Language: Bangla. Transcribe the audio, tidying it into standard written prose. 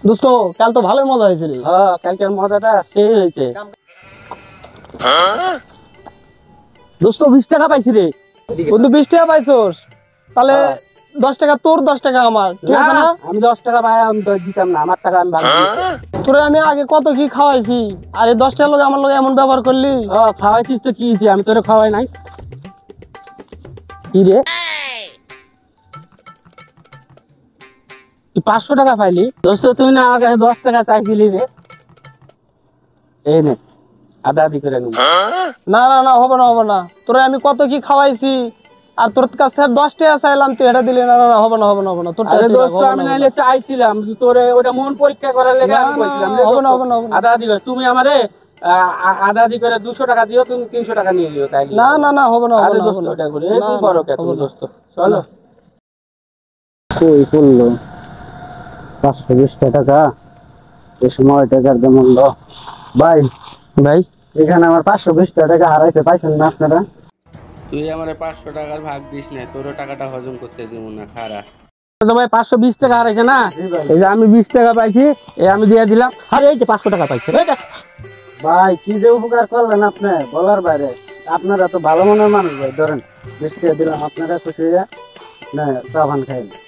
দোস্ত কাল তো ভালোই মজা হয়েছিল। হ্যাঁ, কালকের মজাটা সেই হয়েছে। দোস্ত 20 টাকা পাইছি রে। বন্ধু 20 টাকা পাইছোস, তাহলে হ্যাঁ। 10 টাকা তোর, 10 টাকা আমার, ঠিক আছে না? আমি 10 টাকা ভাই আমি তো দিতাম না, আমার টাকা আমি ভালো তোরে আমি আগে কত কি খাওয়াইছি, আর এই 10 টাকা লোক আমার লোক এমন ব্যবহার করলি। খাওয়াইছিস তো কি হয়েছে, আমি তোরে খাওয়াই নাই। কি রে, তুই 500 টাকা পাইলি? দোস্ত তুই না আমার কাছে 10 টাকা চাইছিলি রে। এই নে, আদা আদি করে নিবি। না না না, হবে না হবে না, তোরে আমি কত কি খাওয়াইছি, আর তোর কাছ থেকে 10 টাকা চাইলাম, তুই এটা দিলি না। না না, হবে না হবে না হবে না, তোর আরে দোস্ত আমি নাইলে চাইছিলাম তোরে, ওটা মন পরীক্ষা করার লেগে আমি কইছিলাম রে। হবে না হবে না হবে না। আদা আদি করে তুমি আমারে আদা আদি করে 200 টাকা দিও, তুমি 300 টাকা নিয়ে নিও তাইলে। না না না, হবে না হবে আরে না দোস্ত হবে না। ওটা করে এরকম করো কেন দোস্ত? চলো। কই করলো 520 টাকা, এই সময় টাকার যেমন ভাই ভাই এখানে আমার 520 টাকা হারাইছে, পাইছেন না আপনারা? তুই আমারে 500 টাকার ভাগ দিস না, তোরও টাকাটা হজম করতে দিব না, খারা। তো ভাই 520 টাকা হারাইছে না, এই যে আমি 20 টাকা পাইছি, এই আমি দিয়ে দিলাম। আরে এই যে 500 টাকা পাইছে। ভাই কি যে উপকার করলেন আপনি, বলার বাইরে। আপনারা তো ভালো মনের মানুষ ভাই, ধরেন 20 টাকা দিলাম, আপনারা খুশি হয়ে না চা পান খাইলেন।